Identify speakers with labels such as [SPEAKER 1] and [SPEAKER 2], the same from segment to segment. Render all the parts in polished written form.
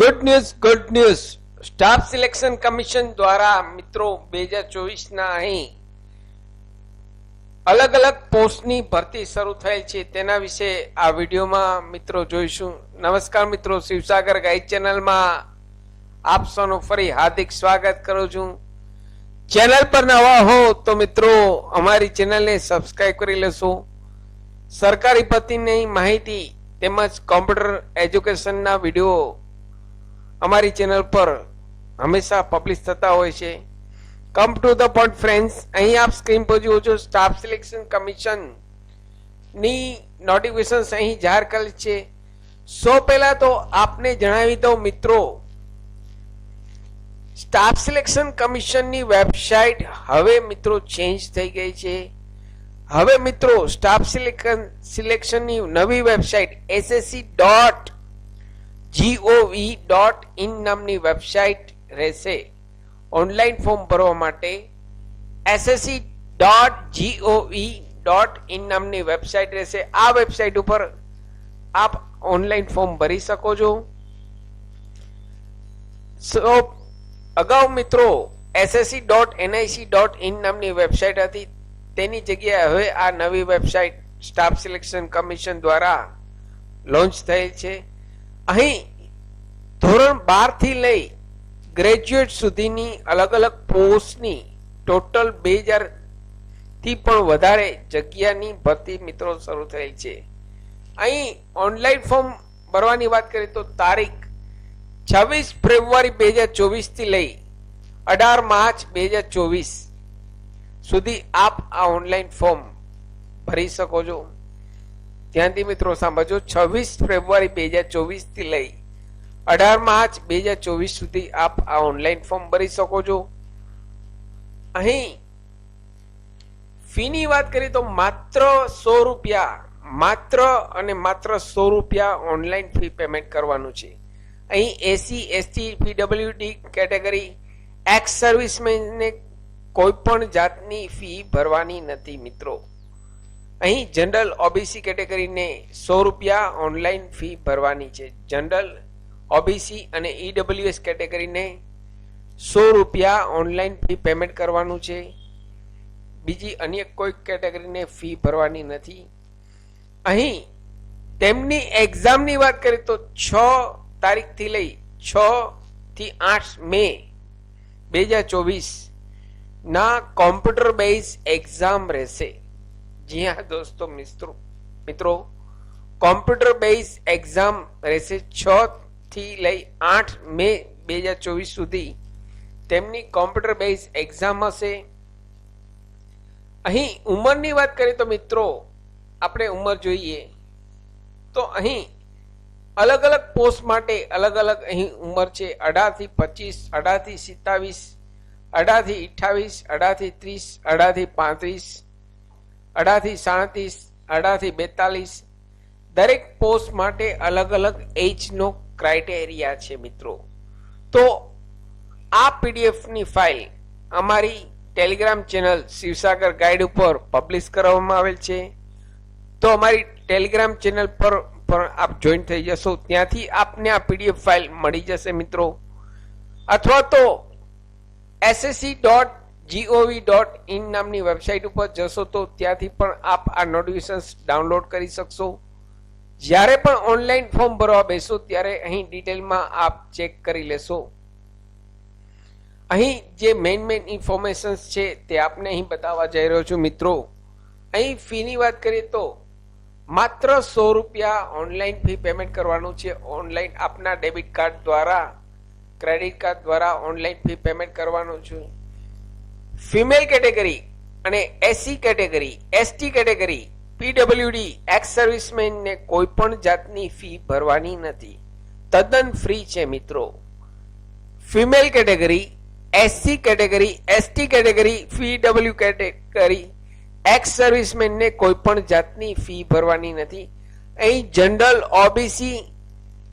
[SPEAKER 1] Good news staff selection commission દ્વારા મિત્રો 2024 અહીં અલગ અલગ પોસ્ટની ભરતી શરૂ થયેલ છે તેના વિશે આ વિડીયોમાં મિત્રો જોઈશું. નમસ્કાર મિત્રો, શિવસાગર ગાઈડ ચેનલમાં આપ સૌનું ફરી હાર્દિક સ્વાગત કરું છું. ચેનલ પર નવા હો તો મિત્રો અમારી ચેનલને સબસ્ક્રાઇબ કરી લેશો. સરકારી ભરતીની માહિતી તેમજ કોમ્પ્યુટર એજ્યુકેશનના વિડીયો અમારી ચેનલ પર હંમેશા પબ્લિશ થતા હોય છે. Come to the point friends, અહીં આપ સ્ક્રીન પર જુઓ છો સ્ટાફ સિલેક્શન કમિશન ની નોટિફિકેશન અહીં જાહેર કરેલ છે. સૌ પહેલા તો આપને જણાવી દઉં મિત્રો, સ્ટાફ સિલેક્શન કમિશનની વેબસાઇટ હવે મિત્રો ચેન્જ થઈ ગઈ છે. હવે મિત્રો સ્ટાફ સિલેક્શનની નવી વેબસાઇટ ssc.gov.in નામની વેબસાઇટ રહેશે. ઓનલાઈન ફોર્મ ભરવા માટે ssc.gov.in નામની વેબસાઇટ રહેશે. આ વેબસાઇટ ઉપર આપ ઓનલાઈન ફોર્મ ભરી શકો છો. અગાઉ મિત્રો ssc.nic.in નામની વેબસાઇટ હતી, તેની જગ્યાએ હવે આ નવી વેબસાઇટ સ્ટાફ સિલેક્શન કમિશન દ્વારા લોન્ચ થયેલ છે. અહીં ધોરણ 12 થી લઈ ગ્રેજ્યુએટ સુધીની અલગ અલગ પોસ્ટની ટોટલ 2000 થી પણ વધારે જગ્યાની ભરતી મિત્રો શરૂ થયેલ છે. અહીં ઓનલાઈન ફોર્મ ભરવાની વાત કરીએ તો તારીખ 26 ફેબ્રુઆરી 2024 થી લઈ 18 માર્ચ 2024 સુધી આપ આ ઓનલાઈન ફોર્મ ભરી શકો છો. ધ્યાનથી મિત્રો સાંભળજો, 26 ફેબ્રુઆરી 2024 થી લઈ 18 માર્ચ 2024 સુધી આપ આ ઓનલાઈન ફોર્મ ભરી શકો છો. અહીં ફીની વાત કરીએ તો માત્ર 100 રૂપિયા, માત્ર અને માત્ર 100 રૂપિયા ઓનલાઈન ફી પેમેન્ટ કરવાનું છે. અહીં SC, ST, PWD category, ex સર્વિસમેનને કોઈ પણ જાતની ફી ભરવાની નથી મિત્રો. અહીં જનરલ ઓબીસી કેટેગરીને 100 રૂપિયા ઓનલાઈન ફી ભરવાની છે. જનરલ ઓબીસી અને ઈડબ્લ્યુએસ કેટેગરીને 100 રૂપિયા ઓનલાઈન ફી પેમેન્ટ કરવાનું છે. બીજી અન્ય કોઈ કેટેગરીને ફી ભરવાની નથી. અહીં તેમની એક્ઝામની વાત કરીએ તો 6 તારીખથી લઈ 6 થી 8 મે 2024 ના કોમ્પ્યુટર બેઝ એક્ઝામ રહેશે. જી હા દોસ્તો, મિત્રો કોમ્પ્યુટર બેઝ એક્ઝામ રહેશે. 6 થી લઈ 8 મે 2024 સુધી તેમની કોમ્પ્યુટર બેઝ એક્ઝામ હશે. અહીં ઉંમરની વાત કરીએ તો મિત્રો આપણે ઉંમર જોઈએ તો અહીં અલગ અલગ પોસ્ટ માટે અલગ અલગ અહીં ઉંમર છે. 18 થી 25, 18 થી 27, 18 થી 28, 18 થી 30, 18 થી 35, 18 થી 37, 18 થી 42. દરેક પોસ્ટ માટે અલગ અલગ એજનો ક્રાઇટેરિયા છે મિત્રો. તો આ પીડીએફની ફાઇલ અમારી ટેલિગ્રામ ચેનલ શિવસાગર ગાઈડ ઉપર પબ્લિશ કરવામાં આવેલ છે. તો અમારી ટેલિગ્રામ ચેનલ પર આપ જોઈન થઈ જશો, ત્યાંથી આપને આ પીડીએફ ફાઇલ મળી જશે મિત્રો. અથવા તો ssc.gov.in નામની વેબસાઇટ ઉપર જશો તો ત્યાંથી પણ આપ આ નોટિફિકેશન્સ ડાઉનલોડ કરી શકશો. જ્યારે પણ ઓનલાઈન ફોર્મ ભરવા બેસો ત્યારે અહીં ડિટેલમાં આપ ચેક કરી લેશો. અહીં જે મેઇન ઇન્ફોર્મેશન્સ છે તે આપને અહીં બતાવવા જઈ રહ્યો છું મિત્રો. અહીં ફીની વાત કરીએ તો માત્ર 100 રૂપિયા ઓનલાઈન ફી પેમેન્ટ કરવાનું છે. ઓનલાઈન આપના ડેબિટ કાર્ડ દ્વારા, ક્રેડિટ કાર્ડ દ્વારા ઓનલાઈન ફી પેમેન્ટ કરવાનું છે. ફિમેલ કેટેગરી અને SC category, ST category, PWD, ex સર્વિસમેનને કોઈ પણ જાતની ફી ભરવાની નથી, તદ્દન ફ્રી છે મિત્રો. Female category, SC category, ST category, PW category, ex સર્વિસમેનને કોઈ પણ જાતની ફી ભરવાની નથી. અહીં જનરલ ઓબીસી,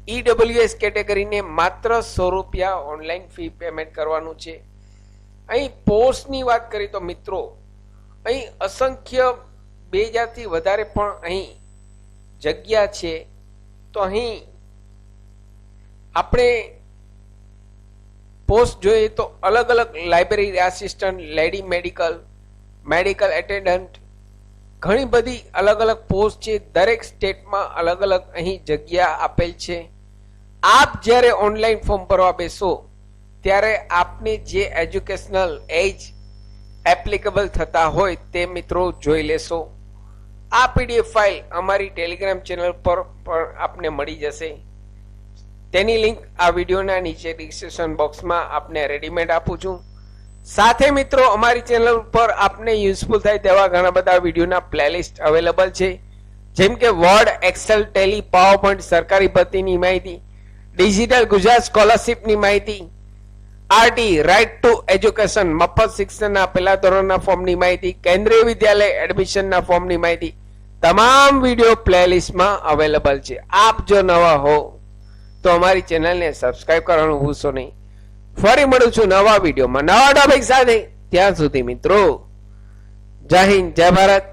[SPEAKER 1] ઈડબ્લ્યુએસ કેટેગરીને માત્ર 100 રૂપિયા ઓનલાઈન ફી પેમેન્ટ કરવાનું છે. અહીં પોસ્ટની વાત કરીએ તો મિત્રો અહીં અસંખ્ય 2000 થી વધારે પણ અહીં જગ્યા છે. તો અહીં આપણે પોસ્ટ જોઈએ તો અલગ અલગ library assistant, lady medical attendant, ઘણી બધી અલગ અલગ પોસ્ટ છે. દરેક સ્ટેટમાં અલગ અલગ અહીં જગ્યા આપેલ છે. આપ જ્યારે ઓનલાઈન ફોર્મ ભરવા બેસો ત્યારે આપને જે એજ્યુકેશનલ એજ એપ્લિકેબલ થતા હોય તે મિત્રો જોઈ લેશો. આ પીડીએફ ફાઇલ અમારી ટેલિગ્રામ ચેનલ પર પણ આપને મળી જશે. તેની લિંક આ વિડીયોના નીચે ડિસ્ક્રિપ્શન બોક્સમાં આપને રેડીમેડ આપું છું. સાથે મિત્રો અમારી ચેનલ પર આપને યુઝફુલ થાય તેવા ઘણા બધા વિડીયોના પ્લેલિસ્ટ અવેલેબલ છે, જેમ કે word, excel, Tally, PowerPoint, સરકારી ભરતીની માહિતી, ડિજિટલ ગુજરાત સ્કોલરશીપની માહિતી, આરટી રાઇટ ટુ એજ્યુકેશન મફત શિક્ષણના પહેલા ધોરણના ફોર્મની માહિતી, કેન્દ્રીય વિદ્યાલય એડમિશનના ફોર્મની માહિતી તમામ વિડીયો પ્લેલિસ્ટમાં અવેલેબલ છે. આપ જો નવા હો તો અમારી ચેનલને સબસ્ક્રાઇબ કરવાનું ભૂલશો નહીં. ફરી મળું છું નવા વિડીયોમાં નવા ટોપિક સાથે. ત્યાં સુધી મિત્રો જય હિન્દ, જય ભારત.